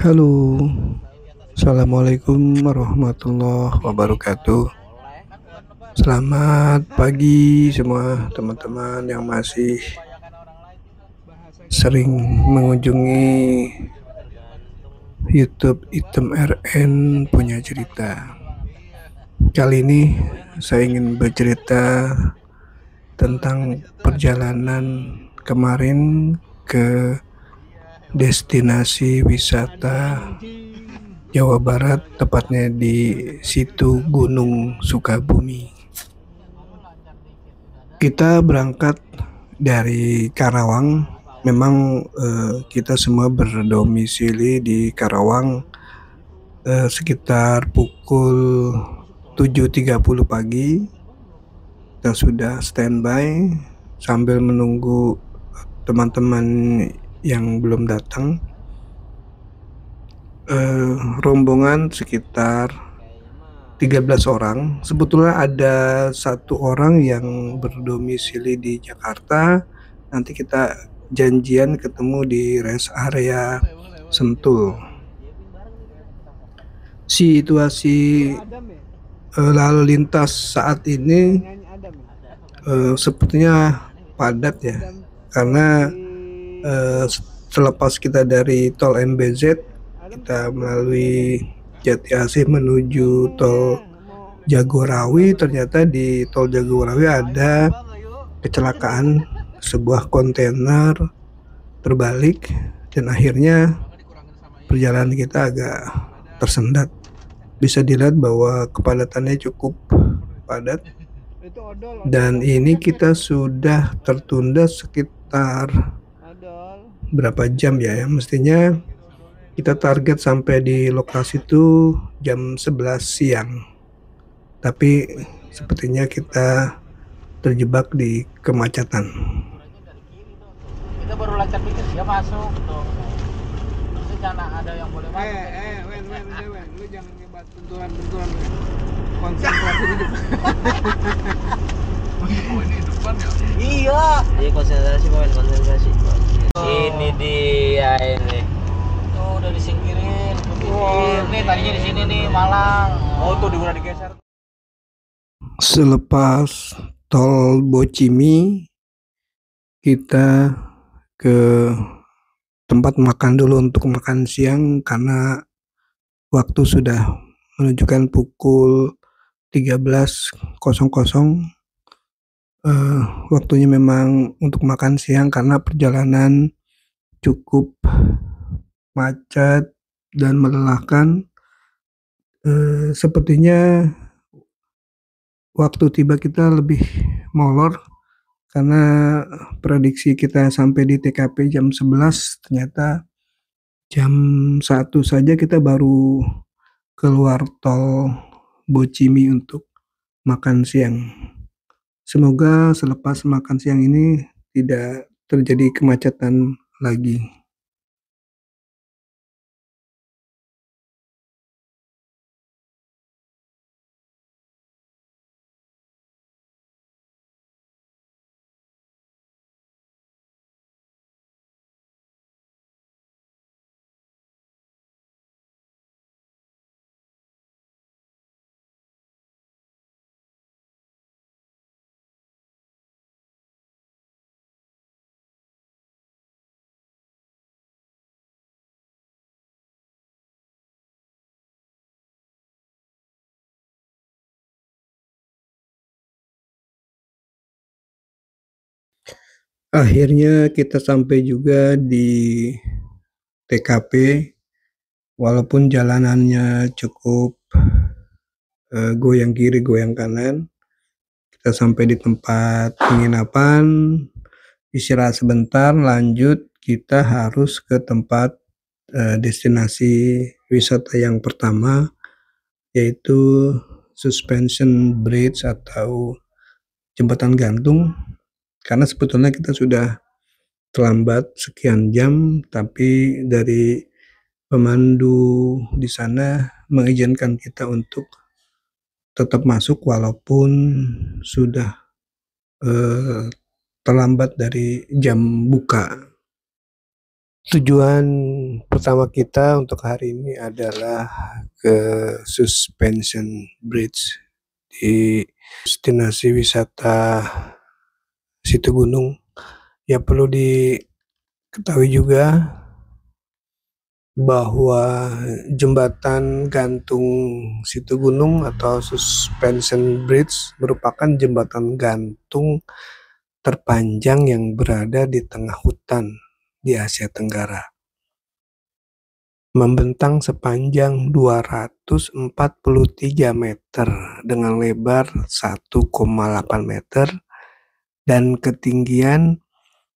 Halo, Assalamualaikum warahmatullahi wabarakatuh. Selamat pagi semua teman-teman yang masih sering mengunjungi YouTube Item RN punya cerita. Kali ini saya ingin bercerita tentang perjalanan kemarin ke destinasi wisata Jawa Barat, tepatnya di situ Gunung Sukabumi. Kita berangkat dari Karawang. Memang kita semua berdomisili di Karawang sekitar pukul 7.30 pagi. Kita sudah standby sambil menunggu teman-teman yang belum datang. Rombongan sekitar 13 orang. Sebetulnya ada satu orang yang berdomisili di Jakarta. Nanti kita janjian ketemu di rest area Sentul. Situasi lalu lintas saat ini sepertinya padat ya, karena selepas kita dari tol MBZ, kita melalui Jati Asih menuju tol Jagorawi. Ternyata di tol Jagorawi ada kecelakaan, sebuah kontainer terbalik dan akhirnya perjalanan kita agak tersendat. Bisa dilihat bahwa kepadatannya cukup padat, dan ini kita sudah tertunda sekitar berapa jam ya, mestinya kita target sampai di lokasi itu jam 11 siang. Tapi sepertinya kita terjebak di kemacetan. Kita baru lancar dikit dia masuk tuh. Terus jangan ada yang boleh masuk. Wen, lu jangan nyebat benturan. Konsentrasi di depan. Oh ini depan ya? Iya. Jadi konsentrasi. Ini dia ini. Tuh udah disingkirin. Nih tadinya di sini nih Malang. Oh tuh udah digeser. Selepas tol Bocimi, kita ke tempat makan dulu untuk makan siang karena waktu sudah menunjukkan pukul 13.00. Waktunya memang untuk makan siang karena perjalanan cukup macet dan melelahkan. Sepertinya waktu tiba kita lebih molor karena prediksi kita sampai di TKP jam 11, ternyata jam 1 saja kita baru keluar tol Bocimi untuk makan siang. Semoga selepas makan siang ini tidak terjadi kemacetan lagi. Akhirnya kita sampai juga di TKP, walaupun jalanannya cukup goyang kiri goyang kanan. Kita sampai di tempat penginapan, istirahat sebentar, lanjut kita harus ke tempat destinasi wisata yang pertama, yaitu Suspension Bridge atau jembatan gantung. Karena sebetulnya kita sudah terlambat sekian jam, tapi dari pemandu di sana mengizinkan kita untuk tetap masuk walaupun sudah terlambat dari jam buka. Tujuan pertama kita untuk hari ini adalah ke Suspension Bridge di destinasi wisata Situ Gunung. Ya, perlu diketahui juga bahwa jembatan gantung Situ Gunung atau Suspension Bridge merupakan jembatan gantung terpanjang yang berada di tengah hutan di Asia Tenggara. Membentang sepanjang 243 meter dengan lebar 1,8 meter dan ketinggian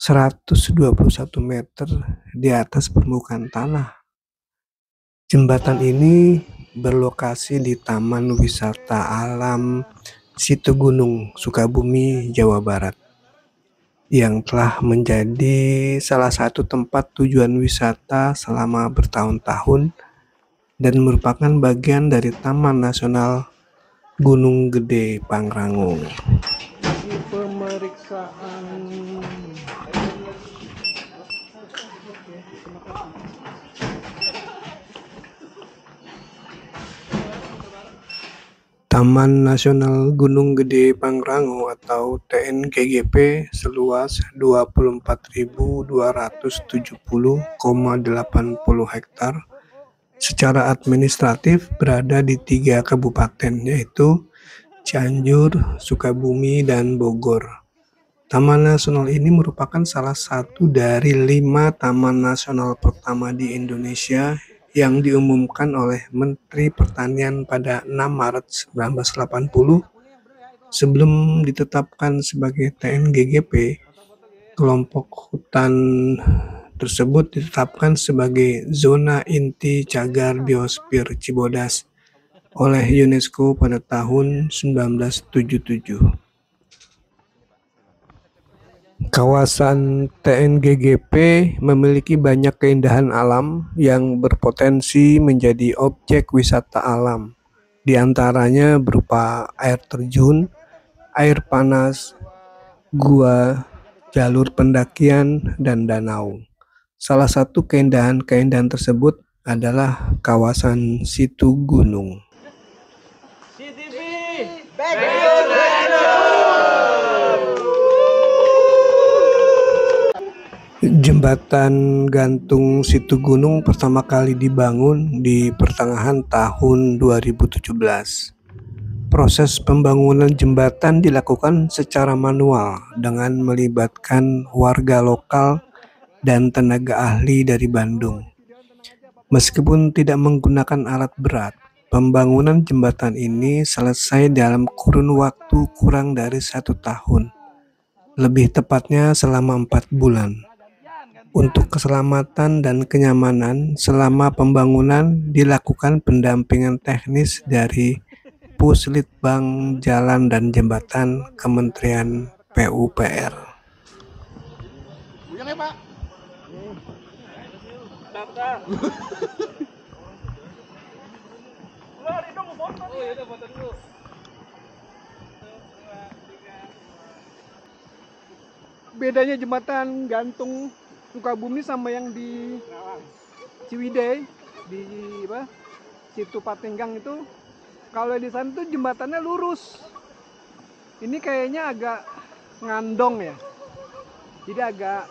121 meter di atas permukaan tanah. Jembatan ini berlokasi di Taman Wisata Alam Situ Gunung, Sukabumi, Jawa Barat, yang telah menjadi salah satu tempat tujuan wisata selama bertahun-tahun dan merupakan bagian dari Taman Nasional Gunung Gede Pangrango. Di pemeriksaan Taman Nasional Gunung Gede Pangrango atau TNGGP seluas 24.270,80 hektar secara administratif berada di 3 kabupaten, yaitu Cianjur, Sukabumi, dan Bogor. Taman Nasional ini merupakan salah satu dari 5 taman nasional pertama di Indonesia yang diumumkan oleh Menteri Pertanian pada 6 Maret 1980. Sebelum ditetapkan sebagai TNGGP, kelompok hutan tersebut ditetapkan sebagai Zona Inti Cagar Biosfer Cibodas oleh UNESCO pada tahun 1977. Kawasan TNGGP memiliki banyak keindahan alam yang berpotensi menjadi objek wisata alam, di antaranya berupa air terjun, air panas, gua, jalur pendakian, dan danau. Salah satu keindahan-keindahan tersebut adalah kawasan Situ Gunung. CTV, Jembatan gantung Situ Gunung pertama kali dibangun di pertengahan tahun 2017. Proses pembangunan jembatan dilakukan secara manual dengan melibatkan warga lokal dan tenaga ahli dari Bandung. Meskipun tidak menggunakan alat berat, pembangunan jembatan ini selesai dalam kurun waktu kurang dari 1 tahun, lebih tepatnya selama 4 bulan. Untuk keselamatan dan kenyamanan selama pembangunan dilakukan pendampingan teknis dari Puslitbang Jalan dan Jembatan Kementerian PUPR. bukan ya Pak? Daftar. Oh ya udah foto dulu. Bedanya jembatan gantung Sukabumi sama yang di Ciwidey di apa? Situ Patenggang itu, kalau di sana tuh jembatannya lurus. Ini kayaknya agak ngandong ya. Jadi agak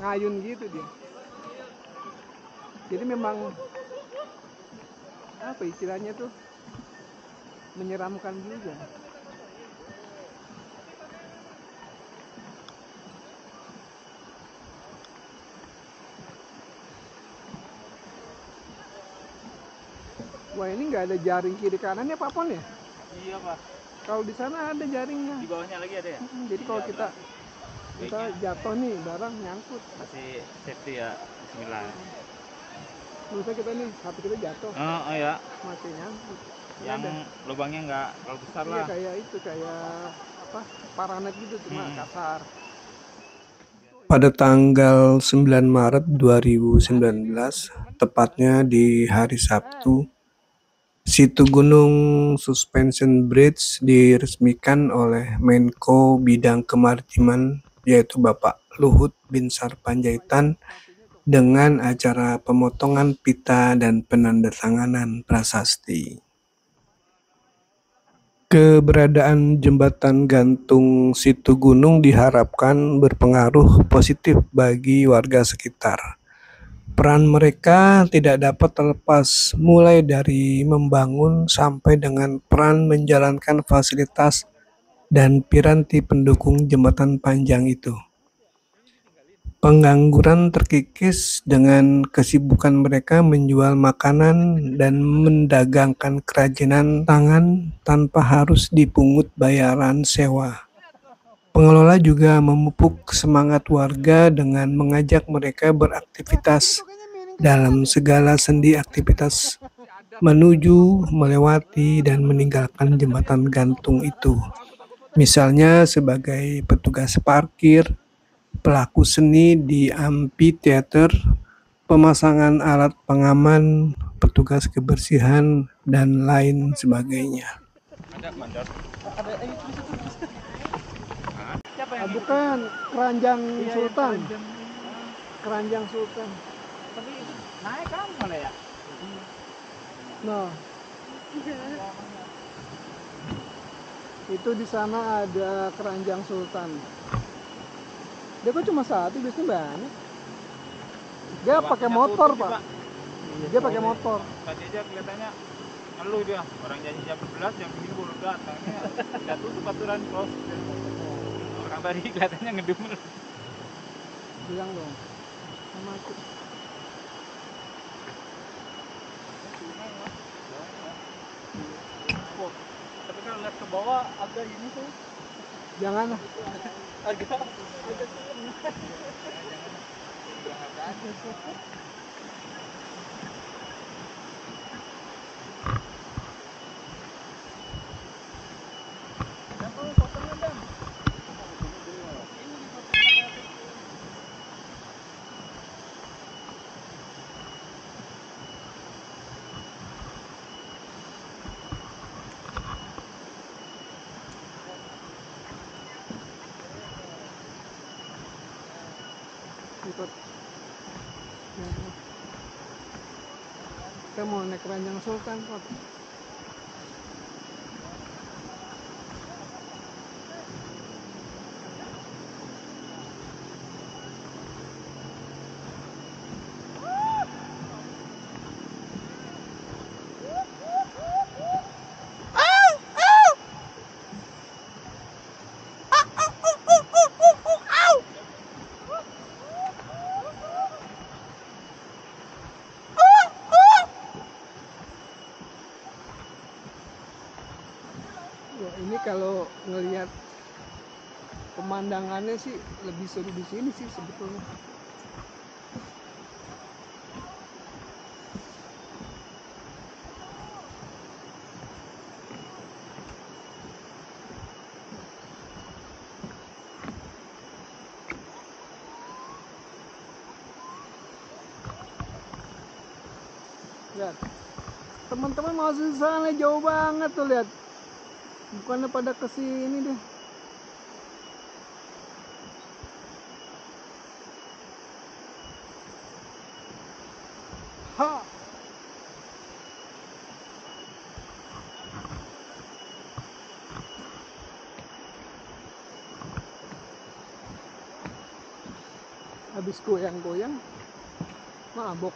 ngayun gitu dia. Jadi memang apa istilahnya tuh menyeramkan juga. Wah, ini nggak ada jaring kiri kanan ya Pak Pon ya? Iya Pak. Kalau di sana ada jaringnya. Di bawahnya lagi ada ya? Jadi kalau Iya, kita Baiknya. jatuh nih barang nyangkut. Masih safety ya. Bismillah. Misalnya kita nih HP kita jatuh, Oh ya. masih nyangkut. Ini Yang ada. lubangnya nggak terlalu besar Iya, lah. kayak itu kayak apa? Paranet gitu cuma kasar. Pada tanggal 9 Maret 2019, tepatnya di hari Sabtu, Situ Gunung Suspension Bridge diresmikan oleh Menko Bidang Kemaritiman, yaitu Bapak Luhut Binsar Panjaitan, dengan acara pemotongan pita dan penandatanganan prasasti. Keberadaan jembatan gantung situ gunung diharapkan berpengaruh positif bagi warga sekitar. Peran mereka tidak dapat terlepas, mulai dari membangun sampai dengan peran menjalankan fasilitas dan piranti pendukung jembatan panjang itu. Pengangguran terkikis dengan kesibukan mereka menjual makanan dan mendagangkan kerajinan tangan tanpa harus dipungut bayaran sewa. Pengelola juga memupuk semangat warga dengan mengajak mereka beraktivitas dalam segala sendi aktivitas menuju, melewati, dan meninggalkan jembatan gantung itu. Misalnya sebagai petugas parkir, pelaku seni di amphitheater, pemasangan alat pengaman, petugas kebersihan, dan lain sebagainya. Bukan keranjang Sultan. Keranjang Sultan. Tapi naik kan mana ya? Nah, itu di sana ada keranjang Sultan. Dia kok cuma satu, biasanya banyak. Dia pakai motor, Pak. Dia pakai motor. Tadi aja kelihatannya ngeluh dia. Orang janji jam 11, jam begini baru datangnya. Udah tutup aturan bos. Orang tadi kelihatannya ngedumel. Bilang dong. Sama aku. Tapi kalau lihat ke bawah agak ini tuh. Jangan lah. Agak. Ikut. Kita mau naik keranjang Sultan, Pak. Wah, ini kalau ngelihat pemandangannya sih lebih seru di sini sih sebetulnya. Lihat, teman-teman masih sana jauh banget tuh, lihat. Bukannya pada kesini deh. Ha. Habis goyang-goyang, mabok.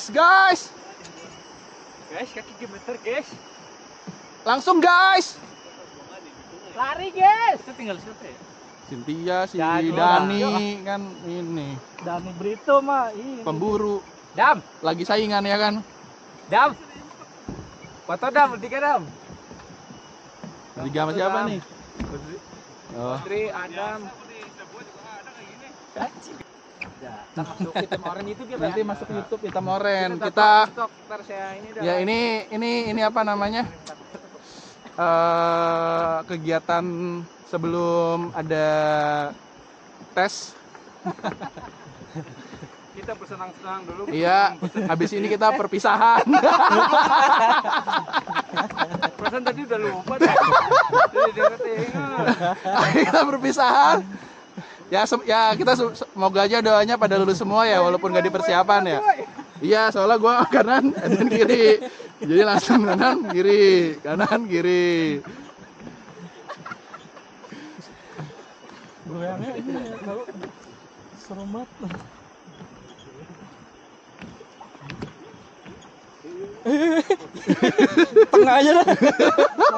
Guys, Kaki gemeter guys. langsung guys. Lari guys. Itu tinggal siapa ya? Cynthia, si Dani. Dani kan ini Dani Brito mah ini. pemburu. Dam, lagi saingan ya kan. Dam. Foto Dam, bertiga Dam. Bertiga sama siapa nih? Oh. Tri, Adam. Masuk hitam oren itu dia. Nanti masuk YouTube Hitam Oren. Kita ya ini apa namanya? Kegiatan sebelum ada tes. Kita bersenang-senang dulu. Iya, habis ini kita perpisahan. Perasaan tadi udah lupa deh. Kita perpisahan. Ya, ya kita semoga aja doanya pada lulus semua ya, walaupun gak di persiapan ya. Iya, soalnya gua kanan dan kiri. Jadi langsung kanan kiri, kanan kiri. Goyangnya ini ya, kalau serem banget. Tengah aja lah.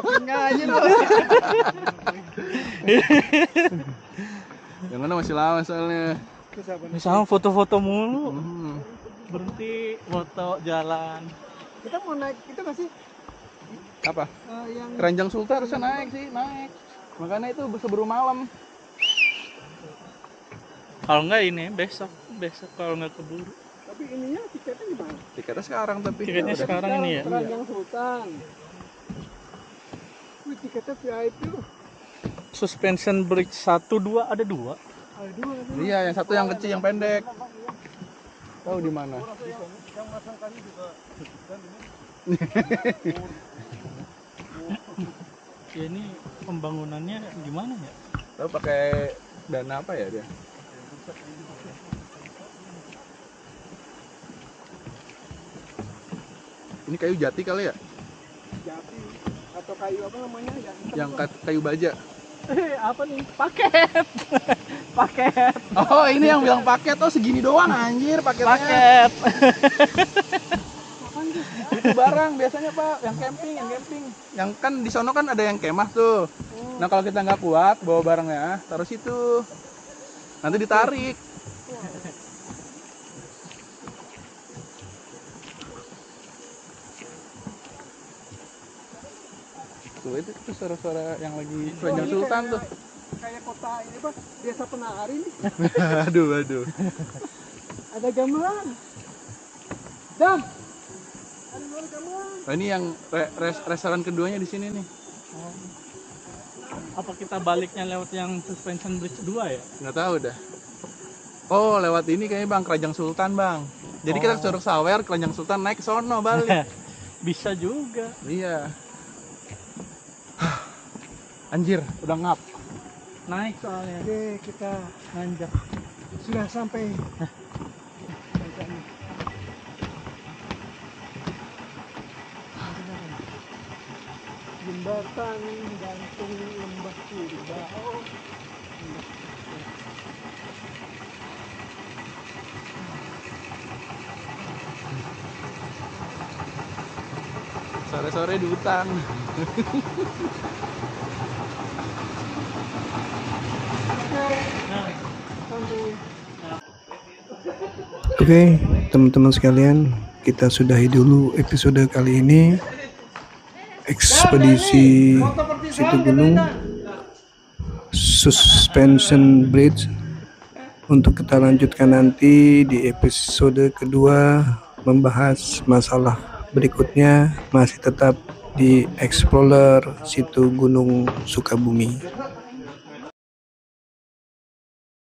Tengah aja loh. Yang mana masih lama soalnya. Misalnya foto-foto mulu. Berhenti foto jalan. Kita mau naik itu nggak sih? Apa? Yang Keranjang Sultan harusnya naik sih, naik. Makanya itu sebelum malam. Kalau enggak ini besok kalau nggak keburu. tapi ininya tiketnya gimana? Tiketnya sekarang tapi. Tiketnya sekarang ini ya. Keranjang Sultan. Wih, tiketnya VIP loh. Suspension bridge 1, 2 ada 2. Ada dua. Iya, yang satu yang kecil yang pendek. Tahu di mana? Ya ini pembangunannya gimana ya? Tahu pakai dana apa ya dia? Ini kayu jati kali ya? Jati atau kayu apa namanya? Yang kayu baja. Apa nih? Paket. Paket. Oh, ini yang bilang paket. Oh, segini doang anjir paketnya. Paket. Itu barang biasanya Pak, yang camping. Yang kan di sono kan ada yang kemah tuh. Nah, kalau kita nggak kuat bawa barangnya, taruh situ. Nanti ditarik. Tuh, itu suara-suara yang lagi Keranjang Sultan tuh. Kayak kota ini Pak, desa penari nih. Aduh. Ada gamelan. Dam. Ada gamelan. Oh, ini yang restoran keduanya di sini nih. Apa kita baliknya lewat yang suspension bridge 2 ya? Nggak tahu dah. Oh, lewat ini kayaknya Bang, Keranjang Sultan Bang. Jadi kita ke Curug Sawer, Keranjang Sultan naik ke sono balik. Bisa juga. Iya. Anjir, udah ngap. Naik soalnya. Oke, kita Nanjak. sudah sampai. Jembatan gantung lembah Kurbau. Sore-sore di hutan. Oke, teman-teman sekalian, kita sudahi dulu episode kali ini. Ekspedisi Situ Gunung Suspension Bridge. Untuk kita lanjutkan nanti di episode kedua, membahas masalah berikutnya, masih tetap di Explorer Situ Gunung Sukabumi.